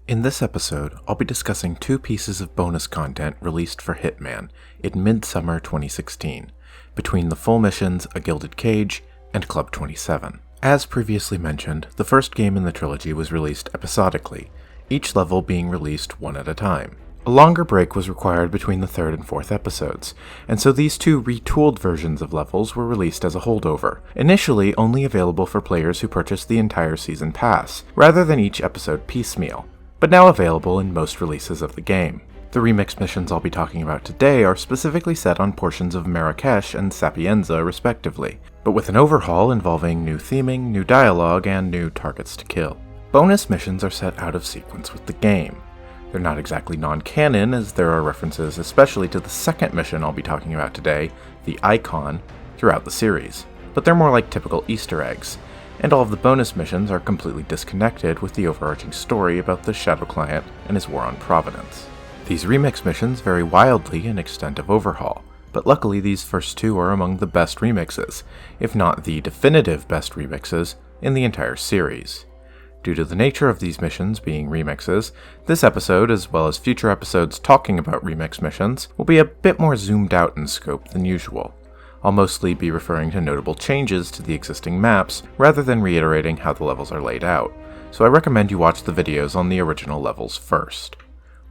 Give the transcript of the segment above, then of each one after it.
In this episode, I'll be discussing two pieces of bonus content released for Hitman in midsummer 2016, between the full missions A Gilded Cage and Club 27. As previously mentioned, the first game in the trilogy was released episodically, each level being released one at a time. A longer break was required between the third and fourth episodes, and so these two retooled versions of levels were released as a holdover, initially only available for players who purchased the entire season pass, rather than each episode piecemeal, but now available in most releases of the game. The remix missions I'll be talking about today are specifically set on portions of Marrakesh and Sapienza respectively, but with an overhaul involving new theming, new dialogue, and new targets to kill. Bonus missions are set out of sequence with the game. They're not exactly non-canon, as there are references especially to the second mission I'll be talking about today, the Icon, throughout the series, but they're more like typical Easter eggs, and all of the bonus missions are completely disconnected with the overarching story about the Shadow Client and his war on Providence. These remix missions vary wildly in extent of overhaul, but luckily these first two are among the best remixes, if not the definitive best remixes, in the entire series. Due to the nature of these missions being remixes, this episode, as well as future episodes talking about remix missions, will be a bit more zoomed out in scope than usual. I'll mostly be referring to notable changes to the existing maps, rather than reiterating how the levels are laid out, so I recommend you watch the videos on the original levels first.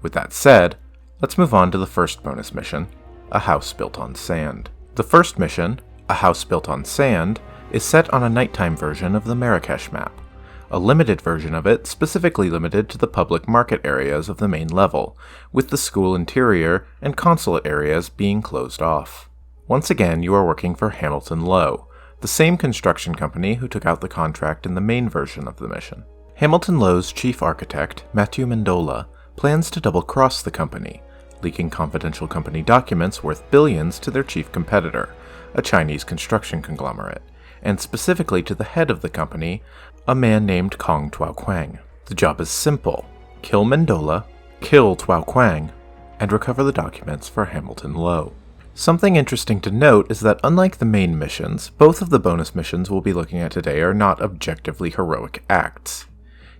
With that said, let's move on to the first bonus mission, A House Built on Sand. The first mission, A House Built on Sand, is set on a nighttime version of the Marrakesh map, a limited version of it specifically limited to the public market areas of the main level, with the school interior and consulate areas being closed off. Once again, you are working for Hamilton Lowe, the same construction company who took out the contract in the main version of the mission. Hamilton Lowe's chief architect, Mathieu Mendola, plans to double-cross the company, leaking confidential company documents worth billions to their chief competitor, a Chinese construction conglomerate, and specifically to the head of the company, a man named Kong Tuao Quang. The job is simple: kill Mendola, kill Tuao Quang, and recover the documents for Hamilton Lowe. Something interesting to note is that unlike the main missions, both of the bonus missions we'll be looking at today are not objectively heroic acts.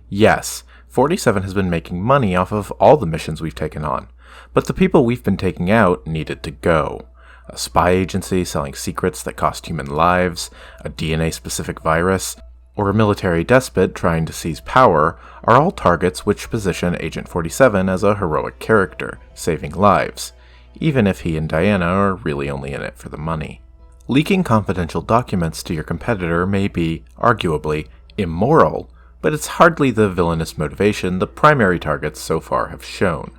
Yes, 47 has been making money off of all the missions we've taken on, but the people we've been taking out needed to go. A spy agency selling secrets that cost human lives, a DNA-specific virus, or a military despot trying to seize power are all targets which position Agent 47 as a heroic character, saving lives, even if he and Diana are really only in it for the money. Leaking confidential documents to your competitor may be, arguably, immoral, but it's hardly the villainous motivation the primary targets so far have shown.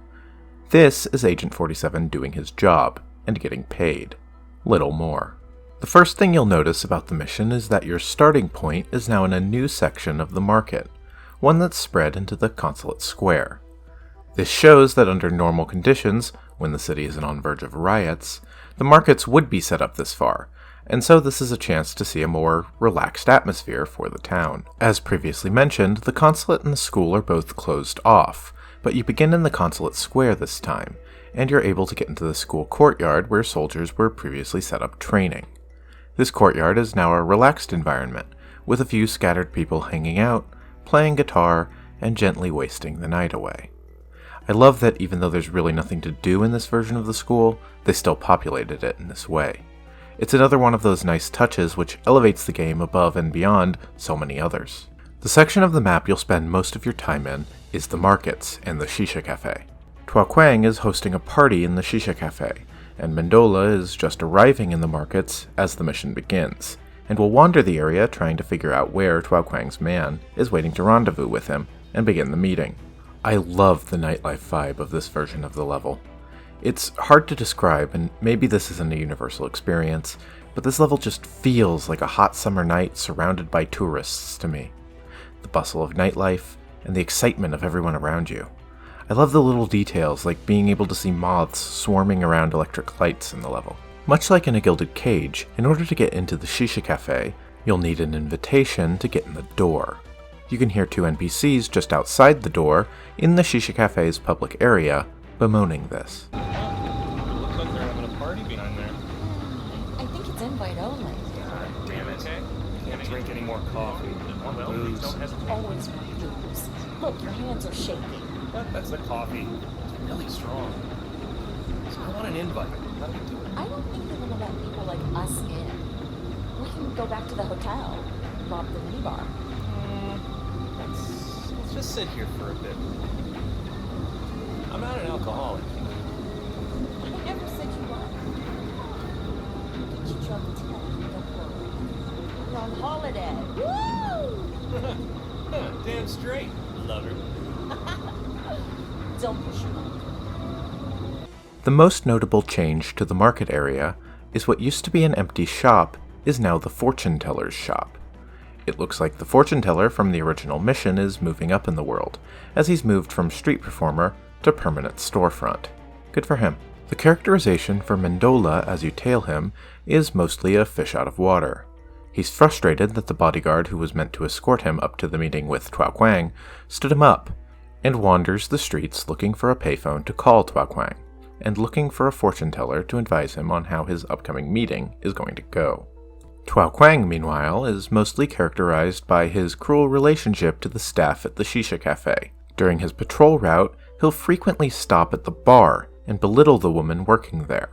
This is Agent 47 doing his job, and getting paid. Little more. The first thing you'll notice about the mission is that your starting point is now in a new section of the market, one that's spread into the consulate square. This shows that under normal conditions, when the city isn't on verge of riots, the markets would be set up this far, and so this is a chance to see a more relaxed atmosphere for the town. As previously mentioned, the consulate and the school are both closed off, but you begin in the consulate square this time, and you're able to get into the school courtyard where soldiers were previously set up training. This courtyard is now a relaxed environment, with a few scattered people hanging out, playing guitar, and gently wasting the night away. I love that even though there's really nothing to do in this version of the school, they still populated it in this way. It's another one of those nice touches which elevates the game above and beyond so many others. The section of the map you'll spend most of your time in is the markets and the Shisha Cafe. Tuao Quang is hosting a party in the Shisha Cafe, and Mendola is just arriving in the markets as the mission begins, and will wander the area trying to figure out where Tuao Quang's man is waiting to rendezvous with him and begin the meeting. I love the nightlife vibe of this version of the level. It's hard to describe, and maybe this isn't a universal experience, but this level just feels like a hot summer night surrounded by tourists to me. The bustle of nightlife, and the excitement of everyone around you. I love the little details, like being able to see moths swarming around electric lights in the level. Much like in A Gilded Cage, in order to get into the Shisha Cafe, you'll need an invitation to get in the door. You can hear two NPCs just outside the door in the Shisha Cafe's public area bemoaning this. Looks like they're having a party behind there. I think it's invite only. God damn it. Can't drink any more coffee. Well, Booze. don't hesitate. Always want booze. Look, your hands are shaking. That's the coffee. It's really strong. So I want an invite. How do we do it? I don't think they're gonna let people like us in. We can go back to the hotel, rob the minibar. Let's just sit here for a bit. I'm not an alcoholic. I never said you were. Get you drunk tonight, don't worry. We're on holiday. Woo! Damn straight, lover. Don't push your luck. The most notable change to the market area is what used to be an empty shop is now the fortune teller's shop. It looks like the fortune teller from the original mission is moving up in the world, as he's moved from street performer to permanent storefront. Good for him. The characterization for Mendola as you tail him is mostly a fish out of water. He's frustrated that the bodyguard who was meant to escort him up to the meeting with Tuao Quang stood him up, and wanders the streets looking for a payphone to call Tuao Quang, and looking for a fortune teller to advise him on how his upcoming meeting is going to go. Tuao Quang, meanwhile, is mostly characterized by his cruel relationship to the staff at the Shisha Cafe. During his patrol route, he'll frequently stop at the bar and belittle the woman working there.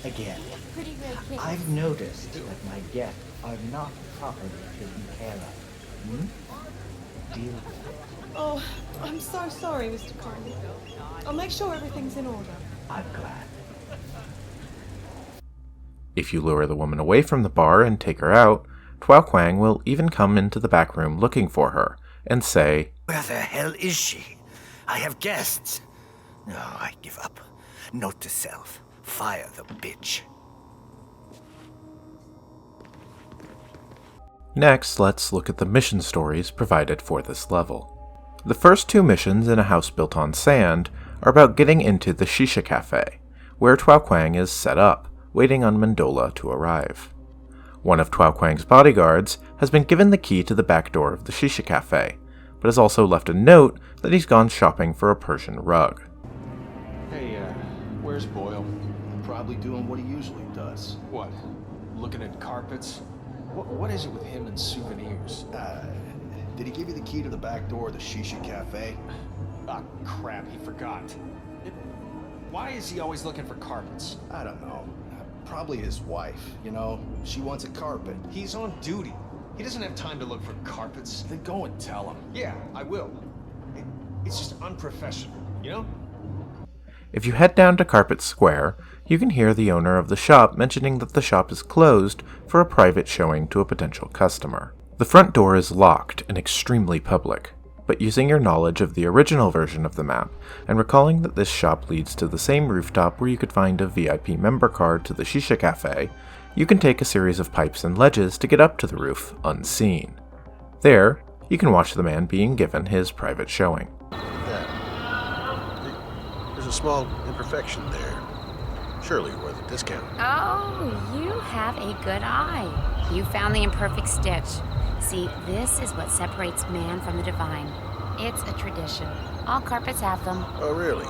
Again, Pretty good kid. I've noticed that my guests are not properly taken care of. Deal with it. Oh, I'm so sorry, Mr. Conley. I'll make sure everything's in order. I'm glad. If you lure the woman away from the bar and take her out, Tuao Quang will even come into the back room looking for her, and say, Where the hell is she? I have guests. No, I give up. Note to self. Fire the bitch. Next, let's look at the mission stories provided for this level. The first two missions in A House Built on Sand are about getting into the Shisha Cafe, where Tuao Quang is set up, waiting on Mendola to arrive. One of Tuao Quang's bodyguards has been given the key to the back door of the Shisha Cafe, but has also left a note that he's gone shopping for a Persian rug. Hey, where's Boyle? Probably doing what he usually does. What? Looking at carpets? What is it with him and souvenirs? Did he give you the key to the back door of the Shisha Cafe? Ah, crap, he forgot. Why is he always looking for carpets? I don't know. Probably his wife, you know? She wants a carpet. He's on duty. He doesn't have time to look for carpets. Then go and tell him. Yeah, I will. It's just unprofessional, you know? If you head down to Carpet Square, you can hear the owner of the shop mentioning that the shop is closed for a private showing to a potential customer. The front door is locked and extremely public, but using your knowledge of the original version of the map, and recalling that this shop leads to the same rooftop where you could find a VIP member card to the Shisha Cafe, you can take a series of pipes and ledges to get up to the roof unseen. There, you can watch the man being given his private showing. There's a small imperfection there. Surely worth a discount. Oh, you have a good eye. You found the imperfect stitch. See, this is what separates man from the divine. It's a tradition. All carpets have them. Oh, really?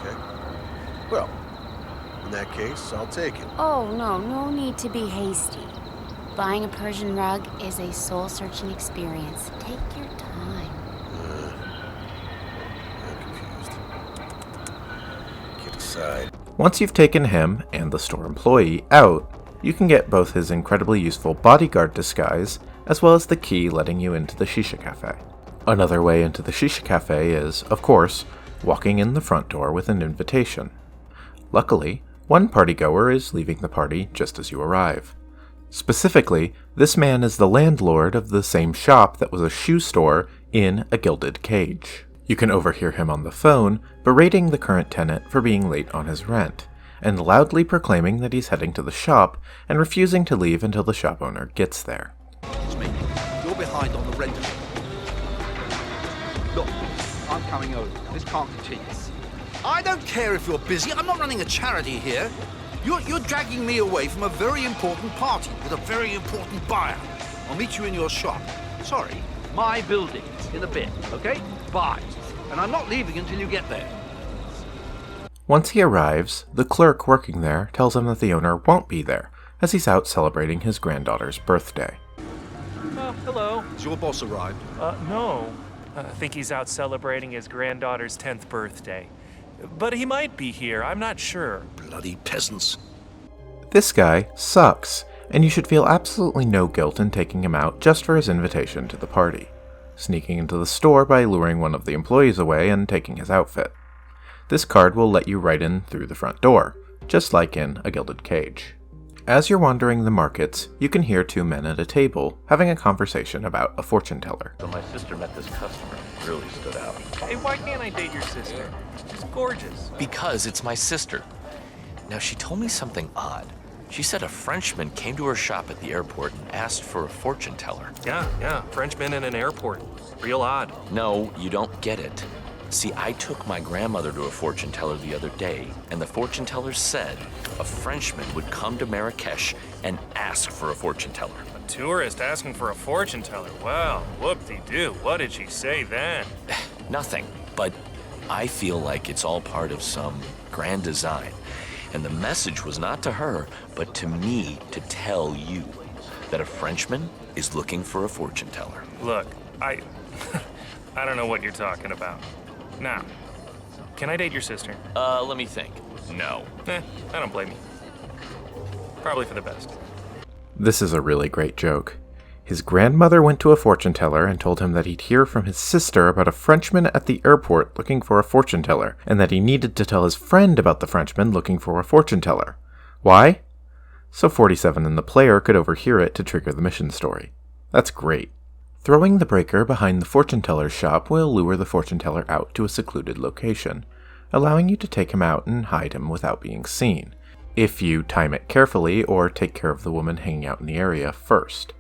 Okay. Well, in that case, I'll take it. Oh, no need to be hasty. Buying a Persian rug is a soul-searching experience. Take your time. I'm confused. Get aside. Once you've taken him and the store employee out, you can get both his incredibly useful bodyguard disguise as well as the key letting you into the Shisha Cafe. Another way into the Shisha Cafe is, of course, walking in the front door with an invitation. Luckily, one partygoer is leaving the party just as you arrive. Specifically, this man is the landlord of the same shop that was a shoe store in A Gilded Cage. You can overhear him on the phone berating the current tenant for being late on his rent, and loudly proclaiming that he's heading to the shop and refusing to leave until the shop owner gets there. It's me. You're behind on the rent. Look, I'm coming over. This can't continue. I don't care if you're busy. I'm not running a charity here. You're dragging me away from a very important party with a very important buyer. I'll meet you in your shop. Sorry, my building in a bit, okay? Bye. And I'm not leaving until you get there. Once he arrives, the clerk working there tells him that the owner won't be there, as he's out celebrating his granddaughter's birthday. Hello. Has your boss arrived? No. I think he's out celebrating his granddaughter's 10th birthday. But he might be here, I'm not sure. Bloody peasants. This guy sucks, and you should feel absolutely no guilt in taking him out just for his invitation to the party. Sneaking into the store by luring one of the employees away and taking his outfit. This card will let you right in through the front door, just like in A Gilded Cage. As you're wandering the markets, you can hear two men at a table having a conversation about a fortune teller. So my sister met this customer. Really stood out. Hey, why can't I date your sister? She's gorgeous. Because it's my sister. Now, she told me something odd. She said a Frenchman came to her shop at the airport and asked for a fortune teller. Yeah, Frenchman in an airport. Real odd. No, you don't get it. See, I took my grandmother to a fortune teller the other day, and the fortune teller said a Frenchman would come to Marrakesh and ask for a fortune teller. A tourist asking for a fortune teller? Well, whoop-de-doo. What did she say then? Nothing, but I feel like it's all part of some grand design. And the message was not to her, but to me to tell you that a Frenchman is looking for a fortune teller. Look, I don't know what you're talking about. Now, can I date your sister? Let me think. No. I don't blame you. Probably for the best. This is a really great joke. His grandmother went to a fortune teller and told him that he'd hear from his sister about a Frenchman at the airport looking for a fortune teller, and that he needed to tell his friend about the Frenchman looking for a fortune teller. Why? So 47 and the player could overhear it to trigger the mission story. That's great. Throwing the breaker behind the fortune teller's shop will lure the fortune teller out to a secluded location, allowing you to take him out and hide him without being seen, if you time it carefully or take care of the woman hanging out in the area first.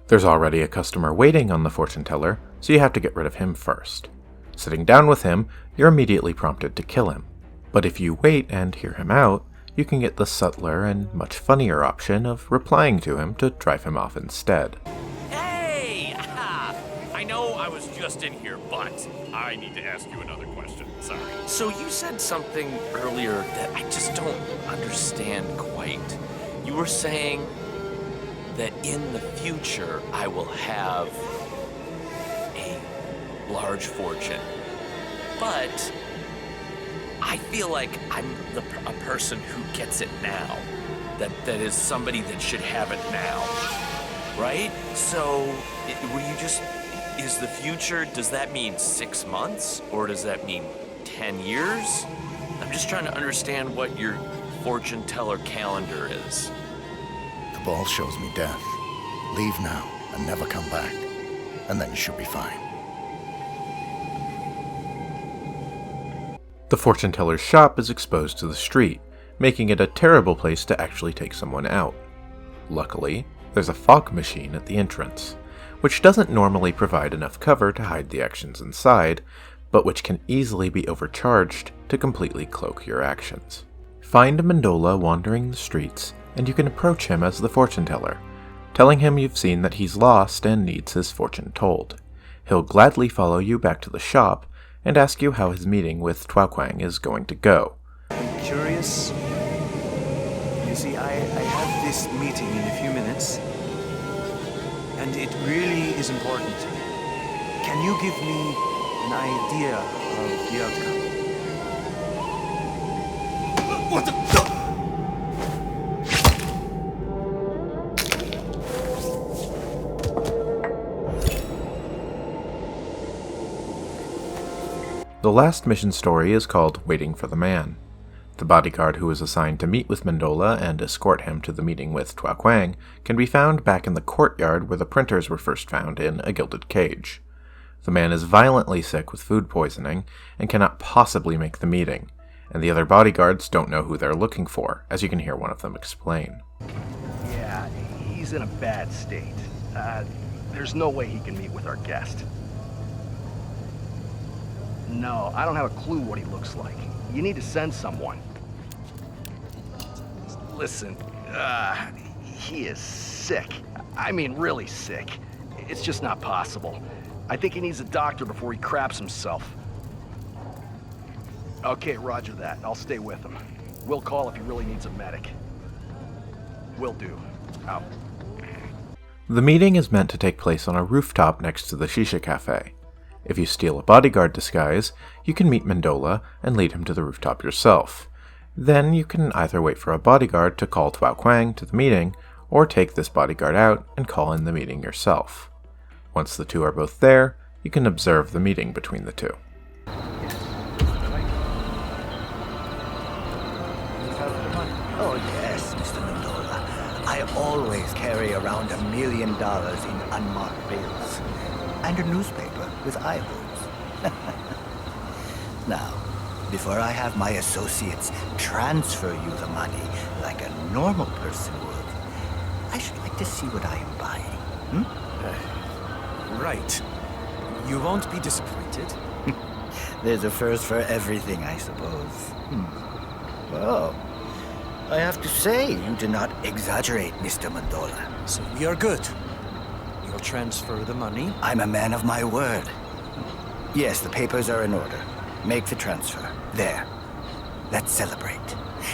There's already a customer waiting on the fortune teller, so you have to get rid of him first. Sitting down with him, you're immediately prompted to kill him. But if you wait and hear him out, you can get the subtler and much funnier option of replying to him to drive him off instead. Hey! I know I was just in here, but I need to ask you another question. Sorry. So you said something earlier that I just don't understand quite. You were saying that in the future I will have a large fortune. But I feel like I'm a person who gets it now. That is somebody that should have it now. Right? So, is the future, does that mean 6 months? Or does that mean 10 years? I'm just trying to understand what your fortune teller calendar is. The ball shows me death. Leave now and never come back. And then you should be fine. The fortune teller's shop is exposed to the street, making it a terrible place to actually take someone out. Luckily, there's a fog machine at the entrance, which doesn't normally provide enough cover to hide the actions inside, but which can easily be overcharged to completely cloak your actions. Find Mendola wandering the streets, and you can approach him as the fortune teller, telling him you've seen that he's lost and needs his fortune told. He'll gladly follow you back to the shop and ask you how his meeting with Tuaquang is going to go. I'm curious. You see, I have this meeting in a few minutes, and it really is important to me. Can you give me an idea of the outcome? What the? The last mission story is called Waiting for the Man. The bodyguard who is assigned to meet with Mendola and escort him to the meeting with Tuaquang can be found back in the courtyard where the printers were first found in A Gilded Cage. The man is violently sick with food poisoning and cannot possibly make the meeting, and the other bodyguards don't know who they're looking for, as you can hear one of them explain. Yeah, he's in a bad state. There's no way he can meet with our guest. No, I don't have a clue what he looks like. You need to send someone. Listen, he is sick. I mean, really sick. It's just not possible. I think he needs a doctor before he craps himself. Okay, roger that. I'll stay with him. We'll call if he really needs a medic. Will do. Out. The meeting is meant to take place on a rooftop next to the Shisha Cafe. If you steal a bodyguard disguise, you can meet Mendola and lead him to the rooftop yourself. Then you can either wait for a bodyguard to call Tuao Quang to the meeting, or take this bodyguard out and call in the meeting yourself. Once the two are both there, you can observe the meeting between the two. Oh yes, Mr. Mendola. I always carry around $1 million in unmarked bills. And a newspaper with eye holes. Now, before I have my associates transfer you the money like a normal person would, I should like to see what I am buying. Right. You won't be disappointed. There's a first for everything, I suppose. Well, I have to say, you do not exaggerate, Mr. Mendola. So we are good. You'll transfer the money? I'm a man of my word. Yes, the papers are in order. Make the transfer. There. Let's celebrate.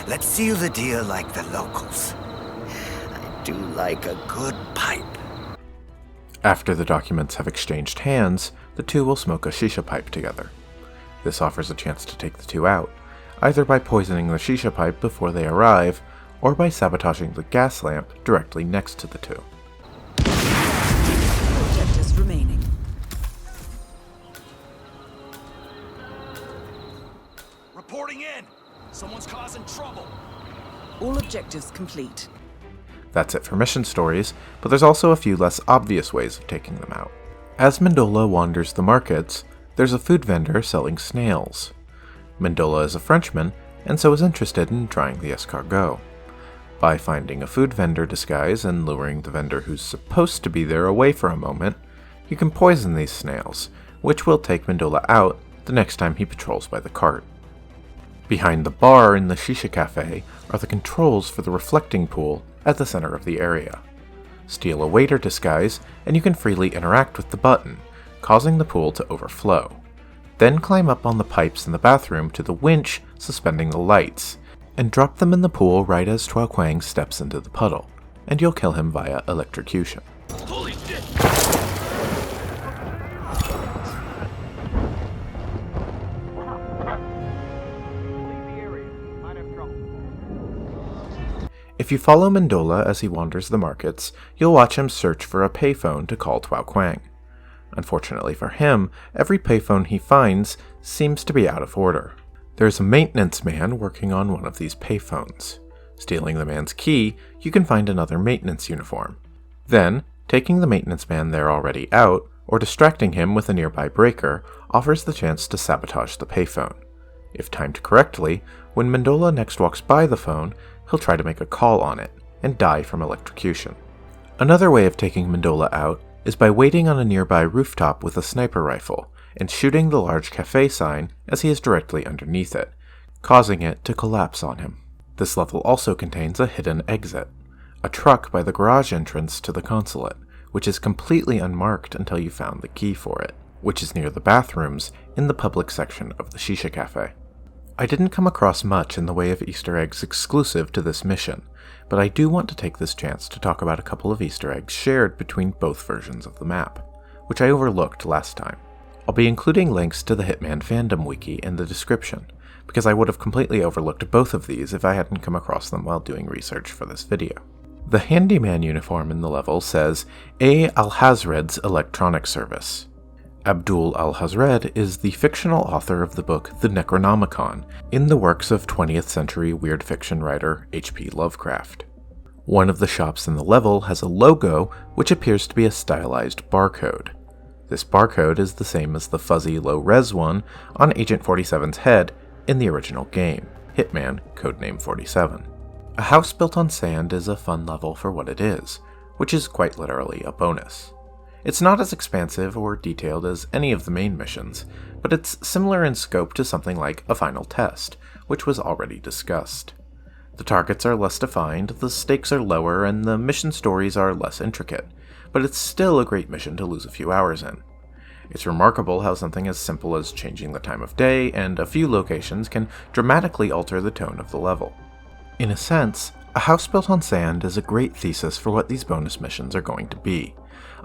Let's seal the deal like the locals. I do like a good pipe. After the documents have exchanged hands, the two will smoke a shisha pipe together. This offers a chance to take the two out, either by poisoning the shisha pipe before they arrive, or by sabotaging the gas lamp directly next to the two. Objectives remaining. Reporting in! Someone's causing trouble! All objectives complete. That's it for mission stories, but there's also a few less obvious ways of taking them out. As Mendola wanders the markets, there's a food vendor selling snails. Mendola is a Frenchman, and so is interested in trying the escargot. By finding a food vendor disguise and luring the vendor who's supposed to be there away for a moment, you can poison these snails, which will take Mendola out the next time he patrols by the cart. Behind the bar in the Shisha Cafe are the controls for the reflecting pool at the center of the area. Steal a waiter disguise, and you can freely interact with the button, causing the pool to overflow. Then climb up on the pipes in the bathroom to the winch suspending the lights, and drop them in the pool right as Tuao Quang steps into the puddle, and you'll kill him via electrocution. Holy shit! If you follow Mendola as he wanders the markets, you'll watch him search for a payphone to call Tuao Quang. Unfortunately for him, every payphone he finds seems to be out of order. There's a maintenance man working on one of these payphones. Stealing the man's key, you can find another maintenance uniform. Then, taking the maintenance man there already out, or distracting him with a nearby breaker, offers the chance to sabotage the payphone. If timed correctly, when Mendola next walks by the phone, he'll try to make a call on it, and die from electrocution. Another way of taking Mendola out is by waiting on a nearby rooftop with a sniper rifle, and shooting the large cafe sign as he is directly underneath it, causing it to collapse on him. This level also contains a hidden exit, a truck by the garage entrance to the consulate, which is completely unmarked until you found the key for it, which is near the bathrooms in the public section of the Shisha Cafe. I didn't come across much in the way of Easter eggs exclusive to this mission, but I do want to take this chance to talk about a couple of Easter eggs shared between both versions of the map, which I overlooked last time. I'll be including links to the Hitman fandom wiki in the description, because I would have completely overlooked both of these if I hadn't come across them while doing research for this video. The handyman uniform in the level says A. Al-Hazred's Electronic Service. Abdul al-Hazred is the fictional author of the book The Necronomicon, in the works of 20th century weird fiction writer H.P. Lovecraft. One of the shops in the level has a logo which appears to be a stylized barcode. This barcode is the same as the fuzzy low-res one on Agent 47's head in the original game, Hitman, codename 47. A house built on sand is a fun level for what it is, which is quite literally a bonus. It's not as expansive or detailed as any of the main missions, but it's similar in scope to something like a final test, which was already discussed. The targets are less defined, the stakes are lower, and the mission stories are less intricate, but it's still a great mission to lose a few hours in. It's remarkable how something as simple as changing the time of day and a few locations can dramatically alter the tone of the level. In a sense, A House Built on Sand is a great thesis for what these bonus missions are going to be.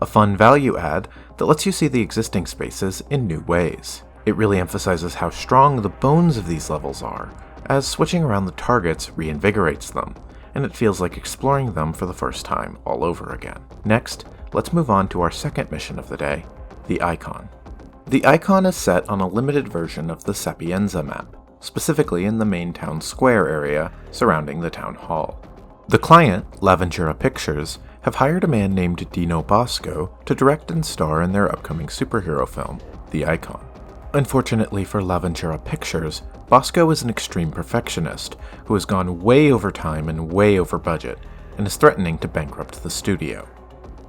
A fun value add that lets you see the existing spaces in new ways. It really emphasizes how strong the bones of these levels are, as switching around the targets reinvigorates them, and it feels like exploring them for the first time all over again. Next, let's move on to our second mission of the day, the Icon. The Icon is set on a limited version of the Sapienza map, specifically in the main town square area surrounding the town hall. The client, L'Aventura Pictures, have hired a man named Dino Bosco to direct and star in their upcoming superhero film, The Icon. Unfortunately for L'Aventura Pictures, Bosco is an extreme perfectionist who has gone way over time and way over budget, and is threatening to bankrupt the studio.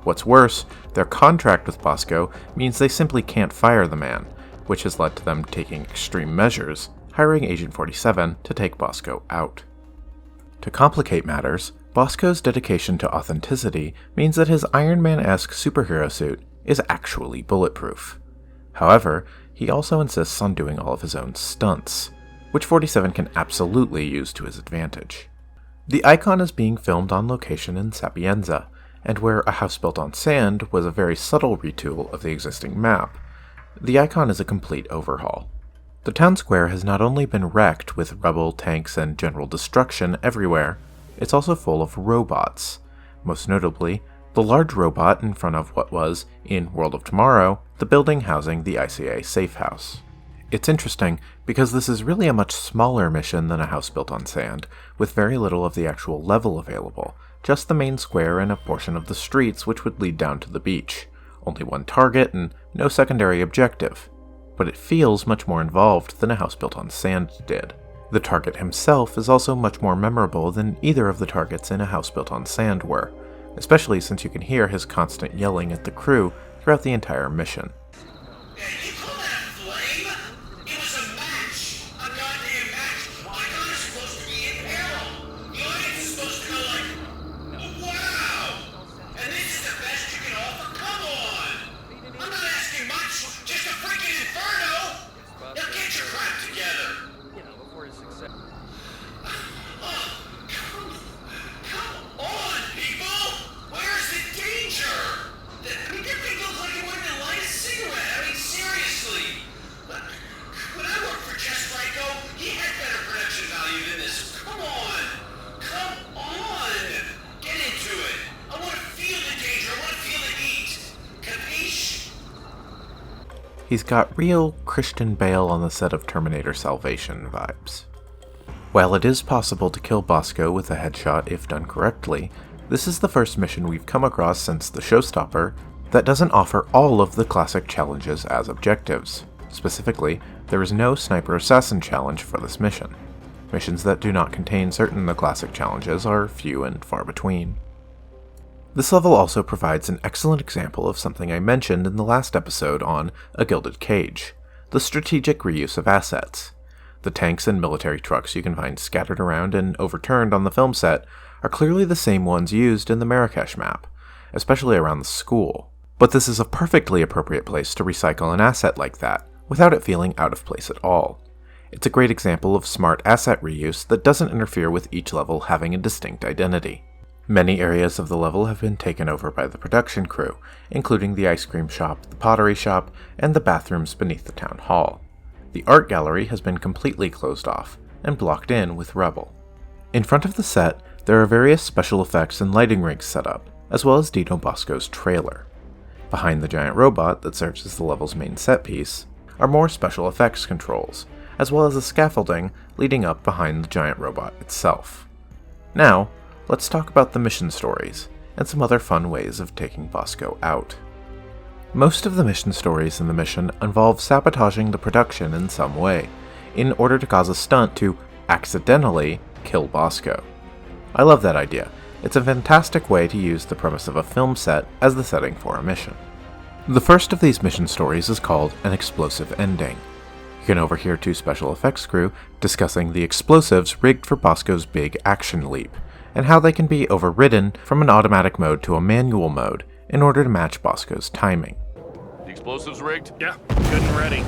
What's worse, their contract with Bosco means they simply can't fire the man, which has led to them taking extreme measures, hiring Agent 47 to take Bosco out. To complicate matters, Bosco's dedication to authenticity means that his Iron Man-esque superhero suit is actually bulletproof. However, he also insists on doing all of his own stunts, which 47 can absolutely use to his advantage. The Icon is being filmed on location in Sapienza, and where A House Built on Sand was a very subtle retool of the existing map, the Icon is a complete overhaul. The town square has not only been wrecked with rubble, tanks, and general destruction everywhere, it's also full of robots. Most notably, the large robot in front of what was, in World of Tomorrow, the building housing the ICA safe house. It's interesting because this is really a much smaller mission than A House Built on Sand, with very little of the actual level available, just the main square and a portion of the streets which would lead down to the beach. Only one target and no secondary objective. But it feels much more involved than A House Built on Sand did. The target himself is also much more memorable than either of the targets in A House Built on Sand were, especially since you can hear his constant yelling at the crew throughout the entire mission. He's got real Christian Bale on the set of Terminator Salvation vibes. While it is possible to kill Bosco with a headshot if done correctly, this is the first mission we've come across since the Showstopper that doesn't offer all of the classic challenges as objectives. Specifically, there is no Sniper Assassin challenge for this mission. Missions that do not contain certain of the classic challenges are few and far between. This level also provides an excellent example of something I mentioned in the last episode on A Gilded Cage, the strategic reuse of assets. The tanks and military trucks you can find scattered around and overturned on the film set are clearly the same ones used in the Marrakesh map, especially around the school. But this is a perfectly appropriate place to recycle an asset like that, without it feeling out of place at all. It's a great example of smart asset reuse that doesn't interfere with each level having a distinct identity. Many areas of the level have been taken over by the production crew, including the ice cream shop, the pottery shop, and the bathrooms beneath the town hall. The art gallery has been completely closed off and blocked in with rubble. In front of the set, there are various special effects and lighting rigs set up, as well as Dino Bosco's trailer. Behind the giant robot that serves as the level's main set piece are more special effects controls, as well as a scaffolding leading up behind the giant robot itself. Now, let's talk about the mission stories, and some other fun ways of taking Bosco out. Most of the mission stories in the mission involve sabotaging the production in some way, in order to cause a stunt to accidentally kill Bosco. I love that idea. It's a fantastic way to use the premise of a film set as the setting for a mission. The first of these mission stories is called An Explosive Ending. You can overhear two special effects crew discussing the explosives rigged for Bosco's big action leap, and how they can be overridden from an automatic mode to a manual mode in order to match Bosco's timing. The explosives rigged? Yeah, good and ready.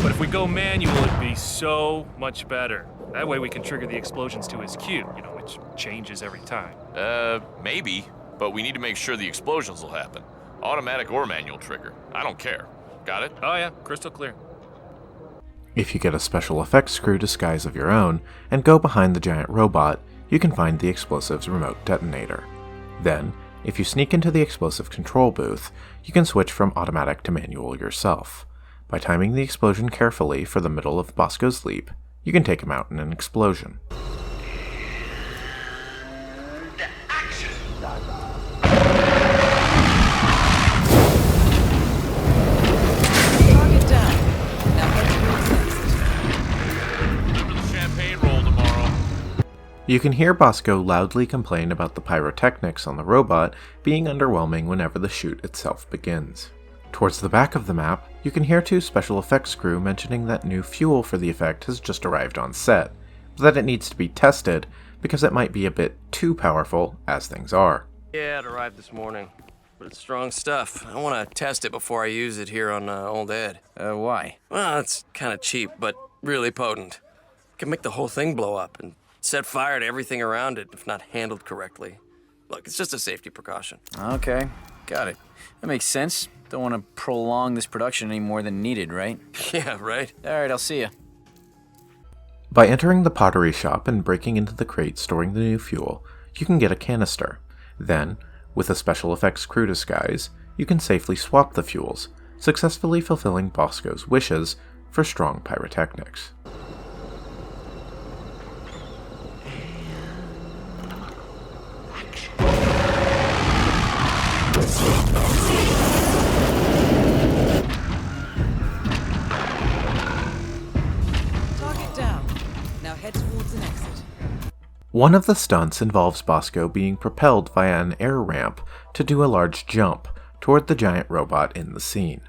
But if we go manual, it'd be so much better. That way we can trigger the explosions to his cue. You know, we which changes every time. Maybe, but we need to make sure the explosions will happen. Automatic or manual trigger. I don't care. Got it? Oh yeah, crystal clear. If you get a special effects screw disguise of your own and go behind the giant robot, you can find the explosive's remote detonator. Then, if you sneak into the explosive control booth, you can switch from automatic to manual yourself. By timing the explosion carefully for the middle of Bosco's leap, you can take him out in an explosion. Target down. Now head towards the exit. Remember the champagne roll tomorrow. You can hear Bosco loudly complain about the pyrotechnics on the robot being underwhelming whenever the shoot itself begins. Towards the back of the map, you can hear two special effects crew mentioning that new fuel for the effect has just arrived on set, but that it needs to be tested because it might be a bit too powerful as things are. Yeah, it arrived this morning. But it's strong stuff. I want to test it before I use it here on Old Ed. Why? Well, it's kind of cheap, but really potent. Can make the whole thing blow up and set fire to everything around it if not handled correctly. Look, it's just a safety precaution. Okay, got it. That makes sense. Don't want to prolong this production any more than needed, right? Yeah, right? All right, I'll see you. By entering the pottery shop and breaking into the crate storing the new fuel, you can get a canister. Then, with a special effects crew disguise, you can safely swap the fuels, successfully fulfilling Bosco's wishes for strong pyrotechnics. Target down. Now head towards an exit. One of the stunts involves Bosco being propelled via an air ramp to do a large jump toward the giant robot in the scene.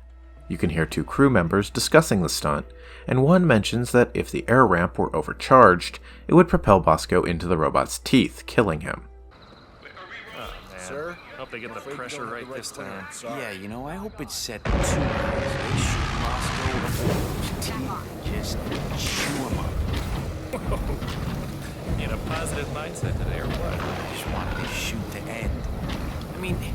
You can hear two crew members discussing the stunt, and one mentions that if the air ramp were overcharged, it would propel Bosco into the robot's teeth, killing him. Sir? Hope they get the pressure right this time. Yeah, you know, I hope it's set too high. They shoot Bosco with those teeth, just chew him up. In a positive mindset today, or what? I just wanted to shoot the end. I mean, it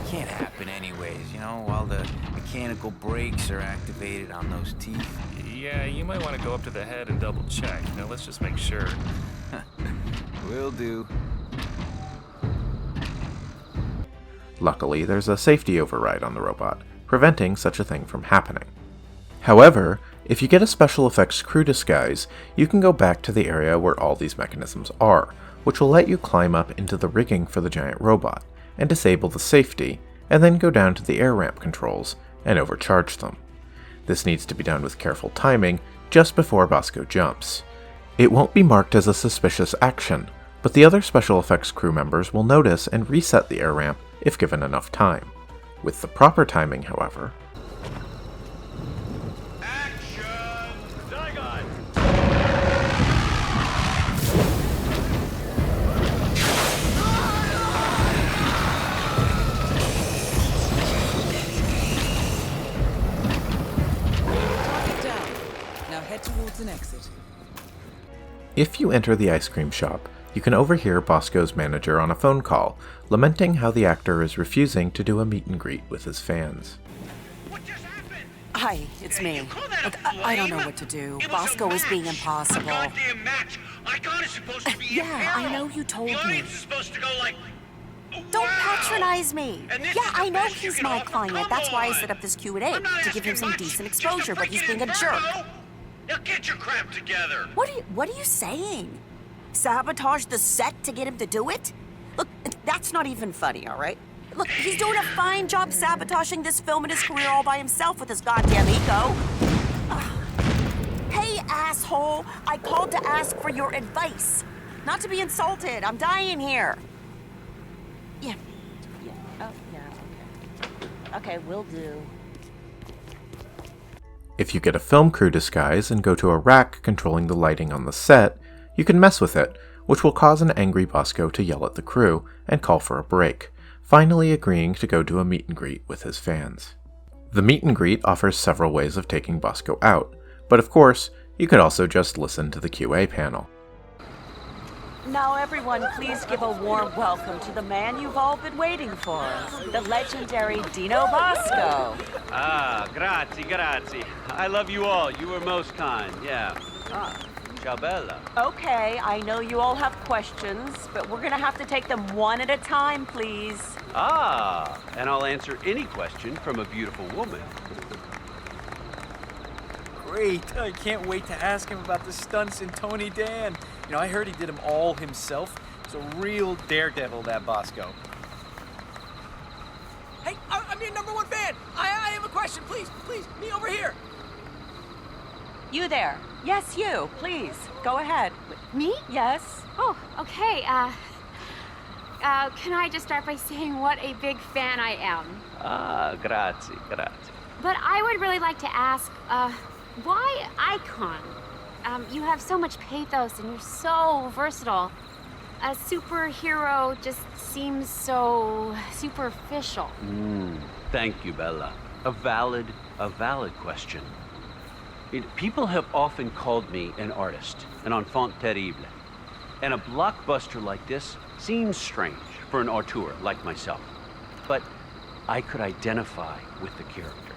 can't happen anyways, you know, while the mechanical brakes are activated on those teeth. Yeah, you might want to go up to the head and double check. Now let's just make sure. Will do. Luckily, there's a safety override on the robot, preventing such a thing from happening. However, if you get a special effects crew disguise, you can go back to the area where all these mechanisms are, which will let you climb up into the rigging for the giant robot, and disable the safety, and then go down to the air ramp controls and overcharge them. This needs to be done with careful timing, just before Bosco jumps. It won't be marked as a suspicious action, but the other special effects crew members will notice and reset the air ramp if given enough time. With the proper timing, however, towards an exit. if you enter the ice cream shop, you can overhear Bosco's manager on a phone call, lamenting how the actor is refusing to do a meet and greet with his fans. Hi, it's me. Look, I don't know what to do. Bosco is being impossible. Yeah, I know you told me. Don't patronize me. Yeah, I know he's my client. That's why I set up this Q&A, to give him some decent exposure, but he's being a jerk. Now get your crap together! What are you saying? Sabotage the set to get him to do it? Look, that's not even funny, all right? Look, he's doing a fine job sabotaging this film and his career all by himself with his goddamn ego. Hey, asshole! I called to ask for your advice. Not to be insulted. I'm dying here. Yeah. Oh, yeah, okay. Okay, will do. If you get a film crew disguise and go to a rack controlling the lighting on the set, you can mess with it, which will cause an angry Bosco to yell at the crew and call for a break, finally agreeing to go do a meet and greet with his fans. The meet and greet offers several ways of taking Bosco out, but of course, you could also just listen to the QA panel. Now, everyone, please give a warm welcome to the man you've all been waiting for, the legendary Dino Bosco. Ah, grazie. I love you all. You were most kind, yeah. Ah, ciao bella. Okay, I know you all have questions, but we're gonna have to take them one at a time, please. Ah, and I'll answer any question from a beautiful woman. Great. I can't wait to ask him about the stunts in Tony Dan. You know, I heard he did them all himself. He's a real daredevil, that Bosco. Hey, I'm your #1 fan. I have a question, please, me over here. You there. Yes, you. Please, go ahead. Me? Yes. Oh, okay. Can I just start by saying what a big fan I am? Ah, grazie. But I would really like to ask, why Icon? You have so much pathos and you're so versatile. A superhero just seems so superficial. Thank you, Bella. A valid question. People have often called me an artist, an enfant terrible. And a blockbuster like this seems strange for an auteur like myself. But I could identify with the character.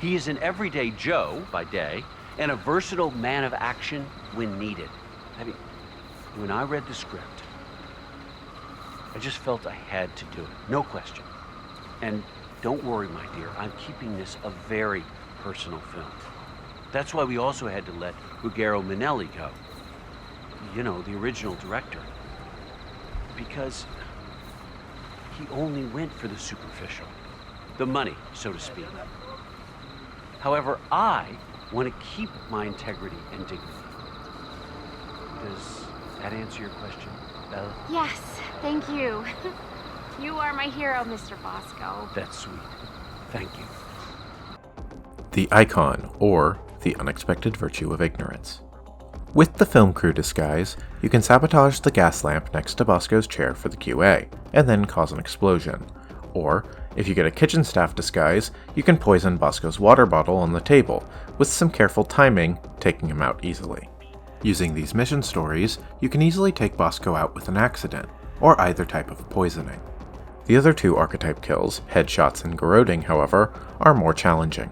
He is an everyday Joe by day, and a versatile man of action when needed. I mean, when I read the script, I just felt I had to do it, no question. And don't worry, my dear, I'm keeping this a very personal film. That's why we also had to let Ruggero Manelli go. You know, the original director. Because he only went for the superficial. The money, so to speak. However, I want to keep my integrity and dignity. Does that answer your question, Bella? Yes, thank you. You are my hero, Mr. Bosco. That's sweet. Thank you. The Icon, or the unexpected virtue of ignorance. With the film crew disguise, you can sabotage the gas lamp next to Bosco's chair for the QA, and then cause an explosion. Or, if you get a kitchen staff disguise, you can poison Bosco's water bottle on the table, with some careful timing, taking him out easily. Using these mission stories, you can easily take Bosco out with an accident, or either type of poisoning. The other two archetype kills, headshots and garroting, however, are more challenging.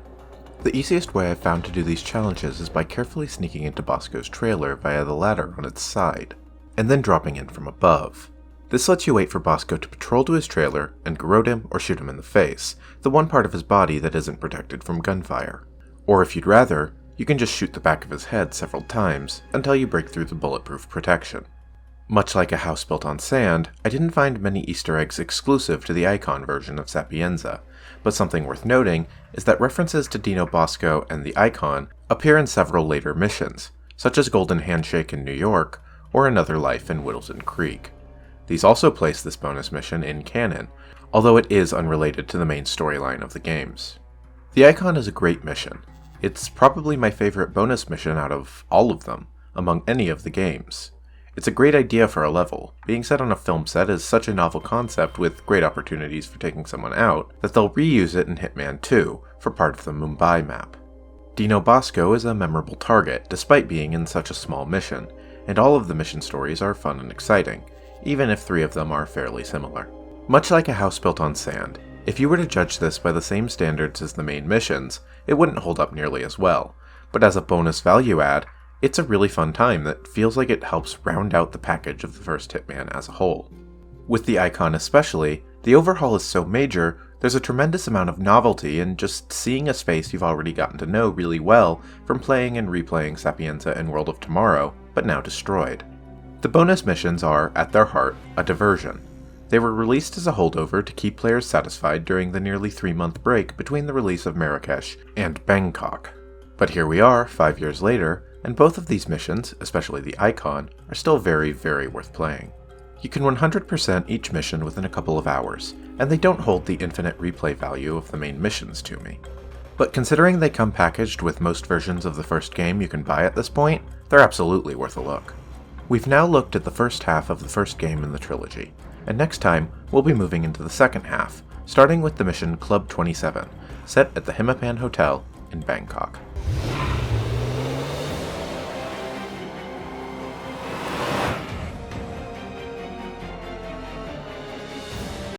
The easiest way I've found to do these challenges is by carefully sneaking into Bosco's trailer via the ladder on its side, and then dropping in from above. This lets you wait for Bosco to patrol to his trailer and garrote him or shoot him in the face, the one part of his body that isn't protected from gunfire. Or if you'd rather, you can just shoot the back of his head several times until you break through the bulletproof protection. Much like a house built on sand, I didn't find many Easter eggs exclusive to the Icon version of Sapienza, but something worth noting is that references to Dino Bosco and the Icon appear in several later missions, such as Golden Handshake in New York or Another Life in Whittleton Creek. These also place this bonus mission in canon, although it is unrelated to the main storyline of the games. The Icon is a great mission. It's probably my favorite bonus mission out of all of them, among any of the games. It's a great idea for a level. Being set on a film set is such a novel concept with great opportunities for taking someone out that they'll reuse it in Hitman 2 for part of the Mumbai map. Dino Bosco is a memorable target despite being in such a small mission, and all of the mission stories are fun and exciting, even if 3 of them are fairly similar. Much like a house built on sand, if you were to judge this by the same standards as the main missions, it wouldn't hold up nearly as well, but as a bonus value add, it's a really fun time that feels like it helps round out the package of the first Hitman as a whole. With the Icon especially, the overhaul is so major, there's a tremendous amount of novelty in just seeing a space you've already gotten to know really well from playing and replaying Sapienza and World of Tomorrow, but now destroyed. The bonus missions are, at their heart, a diversion. They were released as a holdover to keep players satisfied during the nearly 3-month break between the release of Marrakesh and Bangkok. But here we are, 5 years later, and both of these missions, especially the Icon, are still very, very worth playing. You can 100% each mission within a couple of hours, and they don't hold the infinite replay value of the main missions to me. But considering they come packaged with most versions of the first game you can buy at this point, they're absolutely worth a look. We've now looked at the first half of the first game in the trilogy, and next time we'll be moving into the second half, starting with the mission Club 27, set at the Hitman Hotel in Bangkok.